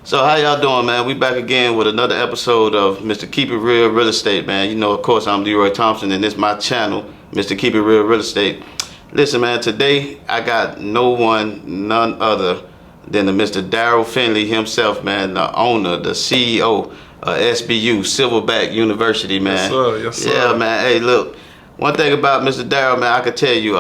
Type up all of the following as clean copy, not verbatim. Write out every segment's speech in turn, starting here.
So how y'all doing, man? We back again with another episode of Mr. Keep It Real Real Estate, man. You know, of course, I'm Leroy Thompson, and this is my channel, Mr. Keep It Real Real Estate. Listen, man, today I got none other than the Mr. Darrell Finley himself, man, the owner, the CEO of SBU, Silverback University, man. Yes, sir. Yes, sir. Yeah, man. Hey, look, one thing about Mr. Darrell, man, I could tell you,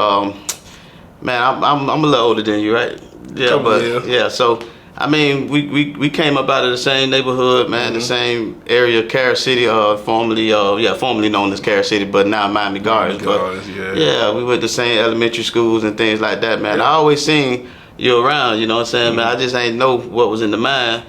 man, I'm a little older than you, right? Yeah, yeah, so I mean, we came up out of the same neighborhood, man, the same area, Carol City, formerly known as Carol City, but now Miami Gardens. Yeah, we went to same elementary schools and things like that, man. I always seen you around, you know what I'm saying, man. I just ain't know what was in the mind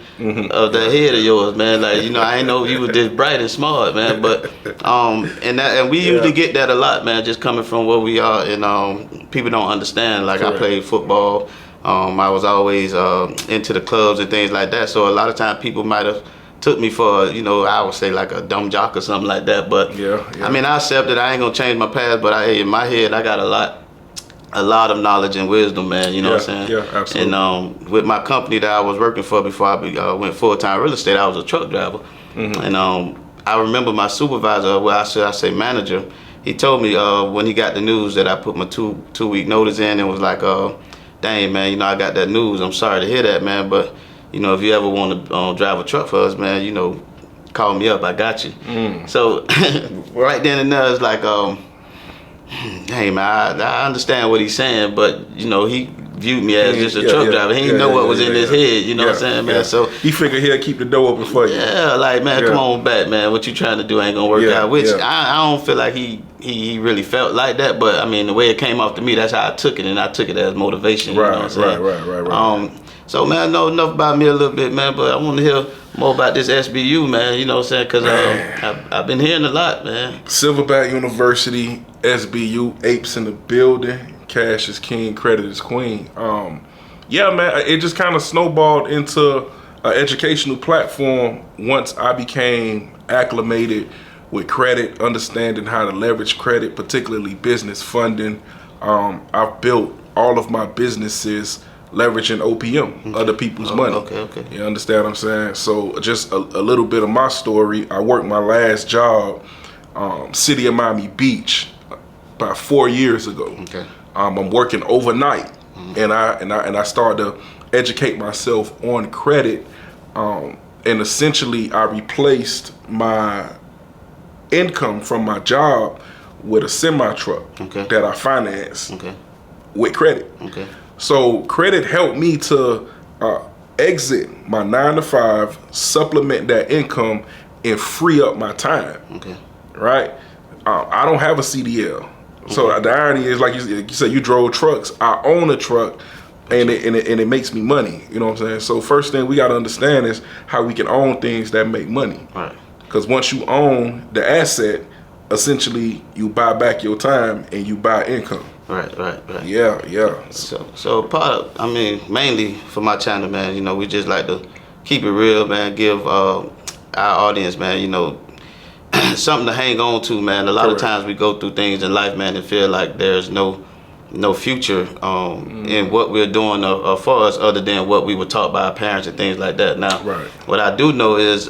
of that head of yours, man. Like, you know, I ain't know you were this bright and smart, man. But and we usually get that a lot, man, just coming from where we are, and people don't understand. Like, I played football. I was always into the clubs and things like that. So a lot of times people might have took me for, you know, I would say like a dumb jock or something like that. But I mean, I accept that I ain't gonna change my past, but in my head, I got a lot of knowledge and wisdom, man. You know what I'm saying? Yeah, absolutely. And with my company that I was working for before I went full-time real estate, I was a truck driver. And I remember my supervisor, well, I say manager, he told me when he got the news that I put my two-week notice in, and was like, dang, man, you know, I got that news. I'm sorry to hear that, man, but, you know, if you ever want to drive a truck for us, man, you know, call me up. I got you. So right then and there, it's like, hey, man, I understand what he's saying, but, you know, he viewed me as just a truck driver. He didn't know what was in his head, you know what I'm saying, man? So he figured he'll keep the door open for you. Yeah, like, man, come on back, man. What you trying to do ain't gonna work out. Which I don't feel like he really felt like that, but I mean, the way it came off to me, that's how I took it, and I took it as motivation. Right, you know what I'm saying? Right. So, man, I know enough about me a little bit, man, but I want to hear more about this SBU, man, you know what I'm saying? Because I've been hearing a lot, man. Silverback University, SBU, apes in the building, cash is king, credit is queen. Yeah, man, it just kind of snowballed into an educational platform once I became acclimated with credit, understanding how to leverage credit, particularly business funding. I've built all of my businesses leveraging OPM, other people's money. Okay. You understand what I'm saying? So just a little bit of my story. I worked my last job, City of Miami Beach, about 4 years ago. Okay. I'm working overnight, and I started to educate myself on credit, and essentially I replaced my income from my job with a semi truck that I financed with credit. So credit helped me to exit my 9-to-5, supplement that income, and free up my time. Right? I don't have a CDL. So the irony is, like you said, you drove trucks. I own a truck, and it makes me money. You know what I'm saying? So first thing we got to understand is how we can own things that make money. Right. Because once you own the asset, essentially you buy back your time and you buy income. Right. Yeah. So part of, I mean, mainly for my channel, man, you know, we just like to keep it real, man, give our audience, man, you know, something to hang on to, man. A lot of times we go through things in life, man, and feel like there's no future in what we're doing for us, other than what we were taught by our parents and things like that. Now, what I do know is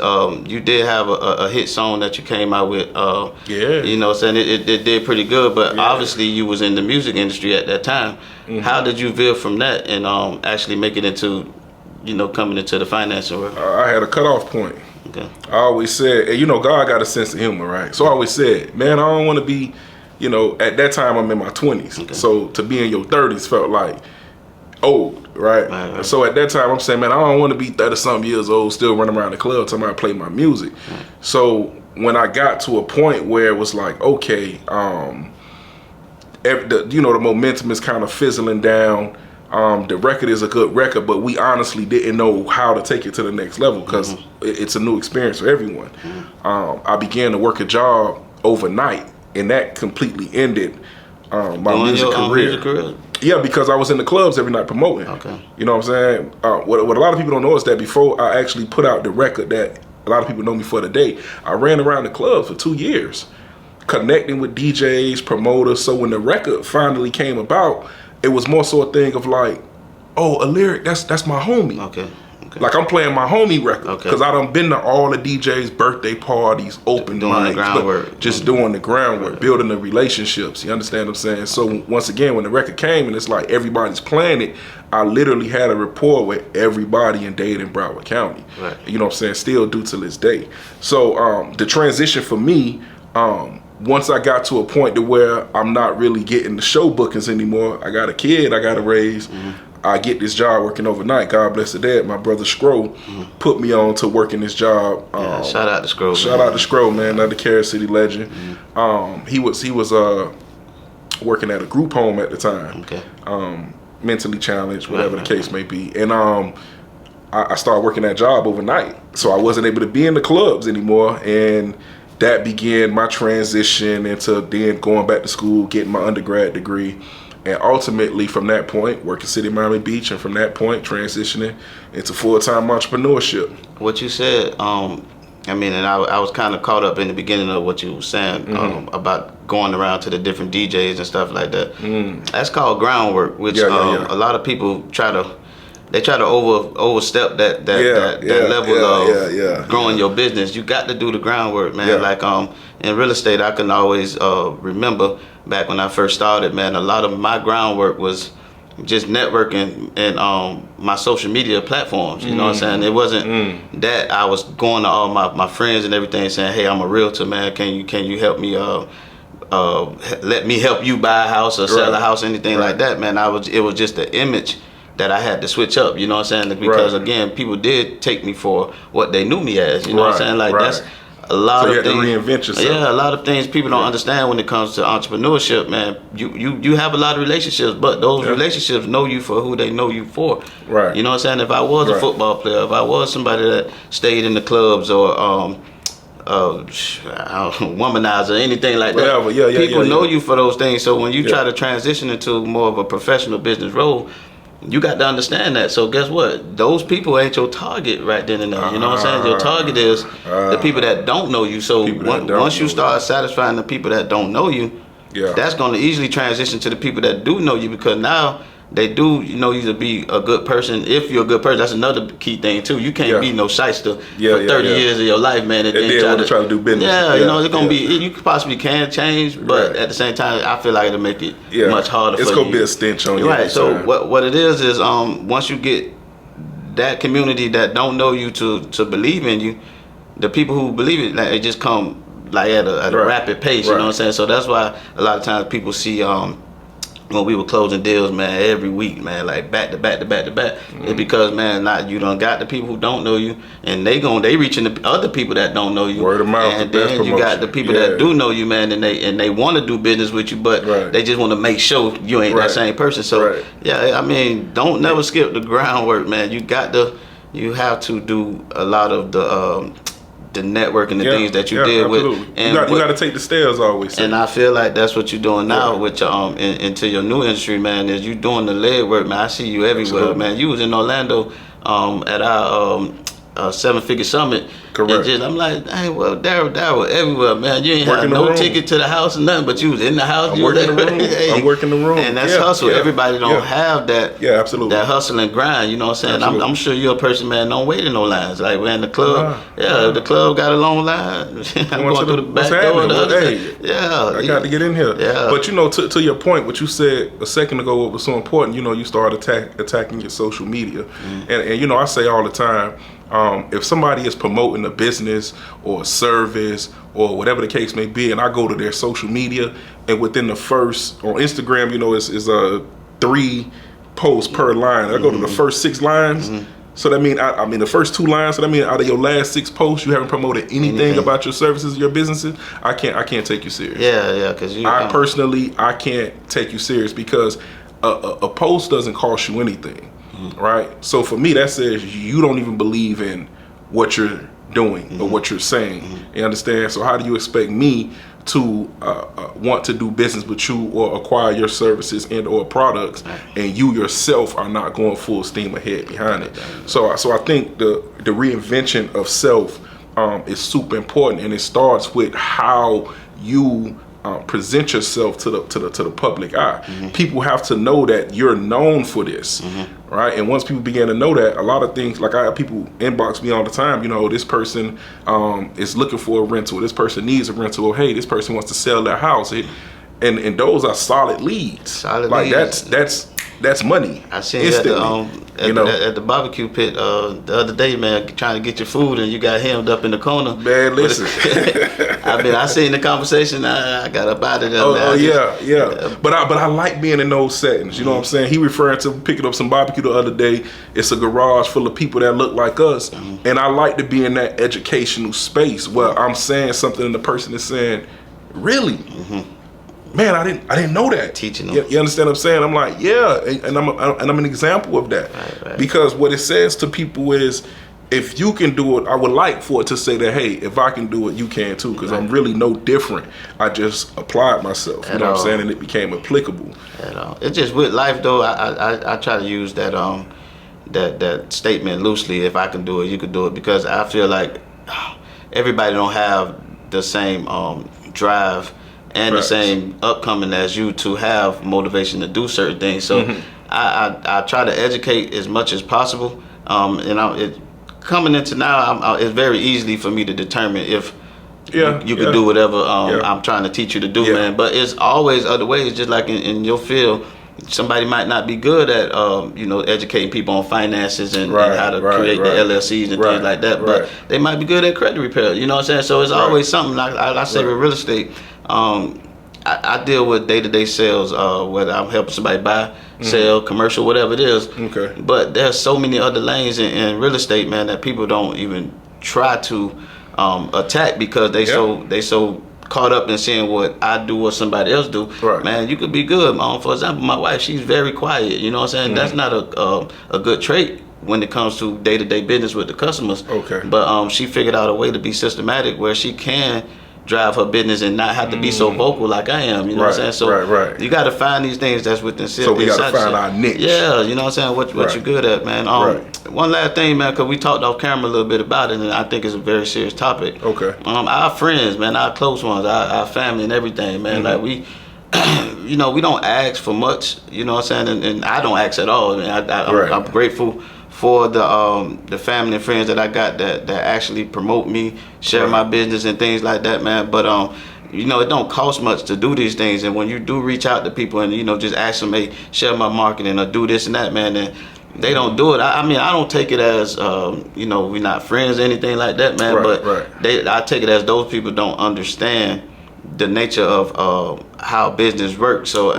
you did have a hit song that you came out with. You know what I'm saying? It did pretty good, but obviously you was in the music industry at that time. How did you veer from that and actually make it into, you know, coming into the financial world? I had a cutoff point. I always said, and you know, God got a sense of humor, right? So I always said, man, I don't want to be, you know, at that time I'm in my 20s. So to be in your 30s felt like old, right? So at that time I'm saying, man, I don't want to be 30-something years old still running around the club till I play my music. So when I got to a point where it was like, okay, you know, the momentum is kind of fizzling down. The record is a good record, but we honestly didn't know how to take it to the next level because it's a new experience for everyone. I began to work a job overnight, and that completely ended my music career. Yeah, because I was in the clubs every night promoting. You know what I'm saying? What a lot of people don't know is that before I actually put out the record that a lot of people know me for today, I ran around the clubs for 2 years, connecting with DJs, promoters. So when the record finally came about, it was more so a thing of like, oh, a lyric, that's my homie. Like I'm playing my homie record because I done been to all the DJs' birthday parties, open mics, just doing the groundwork, building the relationships. You understand what I'm saying? So once again, when the record came and it's like everybody's playing it, I literally had a rapport with everybody in Dade and Broward County. Right. You know what I'm saying? Still do to this day. So the transition for me, once I got to a point to where I'm not really getting the show bookings anymore, I got a kid I got to raise. I get this job working overnight. God bless the dad. My brother Scroll put me on to working this job. Shout out to Scroll. Shout out to Scroll, man. Another Carol City legend. He was working at a group home at the time. Mentally challenged, whatever the case may be. And I started working that job overnight. So I wasn't able to be in the clubs anymore. And that began my transition into then going back to school, getting my undergrad degree. And ultimately, from that point, working City Miami Beach, and from that point, transitioning into full-time entrepreneurship. What you said, I mean, and I was kind of caught up in the beginning of what you were saying about going around to the different DJs and stuff like that. That's called groundwork, which a lot of people try to overstep that level of growing your business. You got to do the groundwork, man. Like in real estate, I can always remember back when I first started, man, a lot of my groundwork was just networking and my social media platforms. You know what I'm saying? It wasn't that I was going to all my friends and everything saying, hey, I'm a realtor, man. Can you help me let me help you buy a house or sell a house, anything like that, man. It was just the image that I had to switch up, you know what I'm saying? Because again, people did take me for what they knew me as, you know what I'm saying? Like that's a lot of things. You had to reinvent yourself. Yeah, a lot of things people don't understand when it comes to entrepreneurship, man. You have a lot of relationships, but those relationships know you for who they know you for. Right. You know what I'm saying? If I was a football player, if I was somebody that stayed in the clubs or womanizer, anything like that. People know you for those things. So when you try to transition into more of a professional business role, you got to understand that. So guess what? Those people ain't your target right then and there. You know what I'm saying? Your target is the people that don't know you. So once you start satisfying the people that don't know you, that's going to easily transition to the people that do know you, because now they do know you to be a good person. If you're a good person, that's another key thing too. You can't be no shyster for 30 years of your life, man, and then try to do business. You know, it's gonna be. You possibly can change, but at the same time, I feel like it'll make it much harder. It's gonna be a stench on you. Right. So what it is once you get that community that don't know you to believe in you, the people who believe it, like, it just come like at a rapid pace. You know what I'm saying? So that's why a lot of times people see when we were closing deals, man, every week, man, like back to back to back to back. It's because, man, you done got the people who don't know you, and they reaching the other people that don't know you. Word of mouth, and then you got the people that do know you, man, and they want to do business with you, but they just want to make sure you ain't that same person. So I mean, don't never skip the groundwork, man. You have to do a lot of the networking, the things that you did with, and you got to take the stairs always. And I feel like that's what you're doing now with your into your new industry, man. Is you doing the leg work, man. I see you everywhere, man. You was in Orlando at our 7-figure summit. Correct. And I'm like, hey, well, Darrell everywhere, man. You ain't had no ticket to the house or nothing, but you was in the house. I'm working the room. I'm working the room. And that's hustle. Everybody don't have that. Yeah, absolutely. That hustle and grind. You know what I'm saying? I'm sure you're a person, man. Don't wait in no lines. Like we're in the club. If the club got a long line, I'm going through the back door. I got to get in here. Yeah. But you know, to your point, what you said a second ago, what was so important. You know, you start attacking your social media, and you know, I say all the time. If somebody is promoting a business or a service or whatever the case may be, and I go to their social media, and within the first, on Instagram, you know, is 3 posts per line. I go to the first 6 lines. So that mean, I mean the first 2 lines. So that mean out of your last 6 posts, you haven't promoted anything about your services, your businesses. I can't take you serious. Because I personally can't take you serious because a post doesn't cost you anything. Right, so for me that says you don't even believe in what you're doing or what you're saying. You understand? So how do you expect me to want to do business with you or acquire your services and or products, and you yourself are not going full steam ahead behind it? So I think the reinvention of self is super important, and it starts with how you present yourself to the public eye. People have to know that you're known for this, right? And once people begin to know that, a lot of things, like I have people inbox me all the time, you know, this person is looking for a rental, this person needs a rental, or hey, this person wants to sell their house. And those are solid leads. Solid like leads. That's money. I seen instantly. At the barbecue pit the other day, man, trying to get your food, and you got hemmed up in the corner. Man, listen. I seen the conversation. I got up out of there. Yeah. But I like being in those settings. You know what I'm saying? He referring to picking up some barbecue the other day. It's a garage full of people that look like us, and I like to be in that educational space where I'm saying something, and the person is saying, "Really." Man, I didn't know that. Teaching them. You understand what I'm saying? I'm like, yeah, and I'm an example of that. Right. Because what it says to people is, if you can do it, I would like for it to say that, hey, if I can do it, you can too. Because I'm really no different. I just applied myself. You know what I'm saying? And it became applicable. At all. It's just with life though. I try to use that that statement loosely. If I can do it, you can do it. Because I feel like everybody don't have the same drive and the same upcoming as you to have motivation to do certain things. So I try to educate as much as possible. Coming into now, it's very easily for me to determine if you can do whatever I'm trying to teach you to do, man. But it's always other ways, just like in your field. Somebody might not be good at educating people on finances and how to create the LLCs and things like that, but they might be good at credit repair. You know what I'm saying? So it's always something. I say with real estate, I deal with day-to-day sales, whether I'm helping somebody buy, sell, commercial, whatever it is. Okay. But there's so many other lanes in real estate, man, that people don't even try to attack because they so caught up in seeing what I do or somebody else do. Man, you could be good. For example, my wife, she's very quiet. You know what I'm saying? That's not a good trait when it comes to day-to-day business with the customers. Okay. But she figured out a way to be systematic where she can drive her business and not have to be so vocal like I am. You know what I'm saying? So you got to find these things that's within. So we got to find our niche. Yeah, you know what I'm saying? What you're good at, man. One last thing, man, because we talked off camera a little bit about it, and I think it's a very serious topic. Okay. Our friends, man, our close ones, our family and everything, man. Like we don't ask for much. You know what I'm saying? And I don't ask at all. I'm grateful for the family and friends that I got that actually promote me, share my business and things like that, man. But it don't cost much to do these things, and when you do reach out to people and just ask them, hey, share my marketing or do this and that, man, then they don't do it. I mean, I don't take it as we're not friends or anything like that, man. I take it as those people don't understand the nature of how business works. So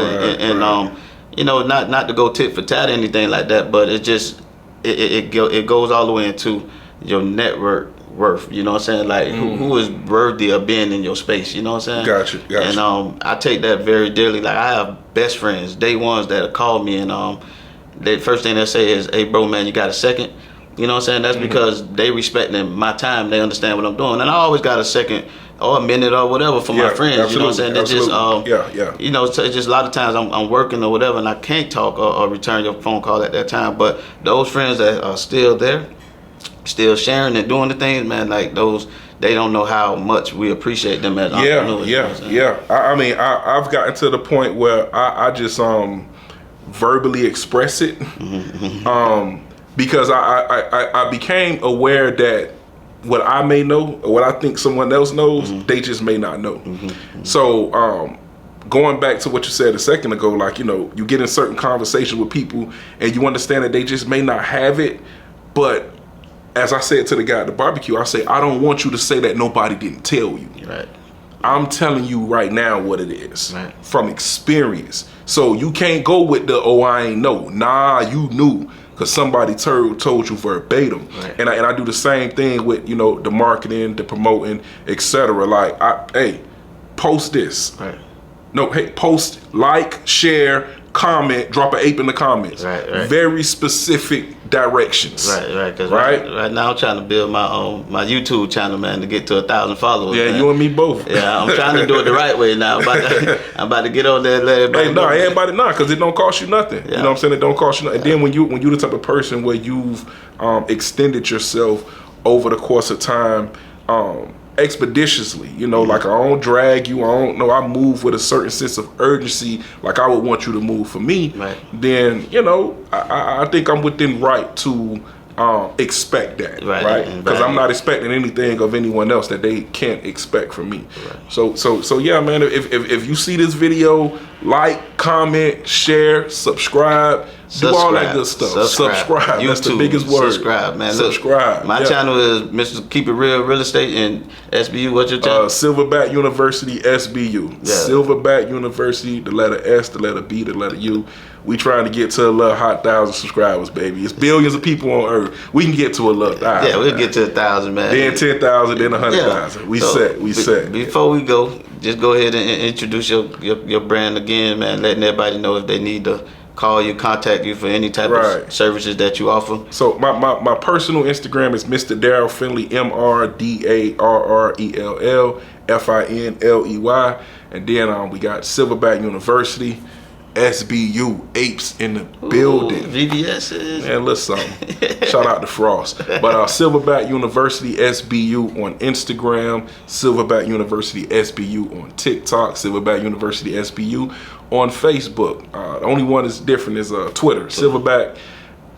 not to go tit for tat or anything like that, but it just it goes all the way into your network worth. You know what I'm saying? Like who is worthy of being in your space? You know what I'm saying? Gotcha. And I take that very dearly. Like I have best friends, day ones that call me, and the first thing they say is, "Hey, bro, man, you got a second?" You know what I'm saying? That's because they respecting my time. They understand what I'm doing, and I always got a second or a minute or whatever for my friends. Absolutely. You know what I'm saying? They just it's just a lot of times I'm working or whatever, and I can't talk or return your phone call at that time. But those friends that are still there, still sharing and doing the things, man, like those, they don't know how much we appreciate them as entrepreneurs. I mean, I've gotten to the point where I just verbally express it, because I became aware that what I may know or what I think someone else knows, they just may not know. So going back to what you said a second ago, like, you get in certain conversations with people and you understand that they just may not have it. But as I said to the guy at the barbecue, I say, I don't want you to say that nobody didn't tell you. Right. I'm telling you right now what it is from experience. So you can't go with the, oh, I ain't know. Nah, you knew. Because somebody told you verbatim. Right. And I do the same thing with, the marketing, the promoting, etc. Like, hey, post this. Right. No, hey, post, like, share, comment, drop an ape in the comments. Right. Very specific directions. Right. Because right now I'm trying to build my YouTube channel, man, to get to 1,000 followers. Yeah, man. You and me both. Yeah, I'm trying to do it the right way now. I'm about to get on there and let everybody know. Everybody not, because it don't cost you nothing. Yeah. You know what I'm saying? It don't cost you nothing. And then when you the type of person where you've extended yourself over the course of time, expeditiously, you know, like I don't drag you, I move with a certain sense of urgency, like I would want you to move for me. Right. Then, you know, I think I'm within right to expect that, right? Because I'm not expecting anything of anyone else that they can't expect from me. Right. So yeah, man. If you see this video, like, comment, share, subscribe. Do all that good stuff. Subscribe. That's the biggest word. Subscribe, man. Subscribe. Look, my channel is Mr. Keep It Real Real Estate and SBU. What's your channel? Silverback University SBU. Yeah. Silverback University. The letter S, the letter B, the letter U. We trying to get to a little hot 1,000 subscribers, baby. It's billions of people on Earth. We can get to a little 1,000. Yeah, we'll get to 1,000, man. Then 10,000, then 100,000. Yeah. We set. Before we go, just go ahead and introduce your brand again, man. Letting everybody know if they need to call you, contact you for any type of services that you offer. So my personal Instagram is Mr. Darrell Finley, MrDarrellFinley. And then we got Silverback University, SBU, apes in the building. VBS's. Man, listen, shout out to Frost. But Silverback University SBU on Instagram, Silverback University SBU on TikTok, Silverback University SBU on Facebook. The only one that's different is Twitter, Silverback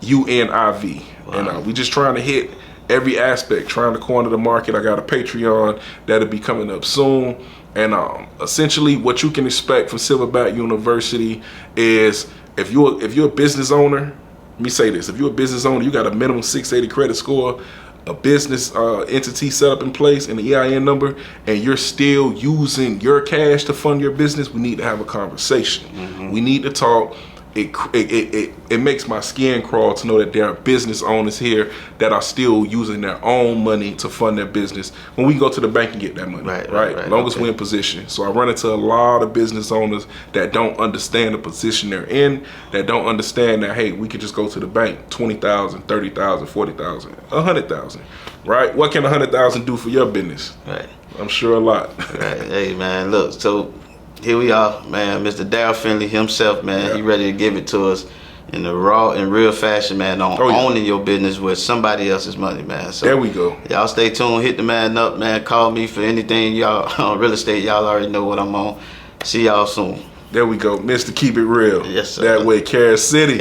UNIV. Wow. And we just trying to hit every aspect, trying to corner the market. I got a Patreon that'll be coming up soon. And essentially what you can expect from Silverback University is if you're a business owner, let me say this, if you're a business owner, you got a minimum 680 credit score, a business entity set up in place and the EIN number, and you're still using your cash to fund your business, we need to have a conversation. Mm-hmm. We need to talk. It makes my skin crawl to know that there are business owners here that are still using their own money to fund their business when we go to the bank and get that money, right? Long as we're in position. So I run into a lot of business owners that don't understand the position they're in, that don't understand that, hey, we could just go to the bank, 20,000, 30,000, 40,000, 100,000, right? What can 100,000 do for your business? Right. I'm sure a lot. Right. Hey, man, look, so here we are, man. Mr. Darrell Finley himself, man. He ready to give it to us in the raw and real fashion, man, on owning your business with somebody else's money, man. So there we go. Y'all stay tuned. Hit the man up, man. Call me for anything, y'all. On real estate, y'all already know what I'm on. See y'all soon. There we go. Mr. Keep It Real. Yes, sir. That way, Carol City.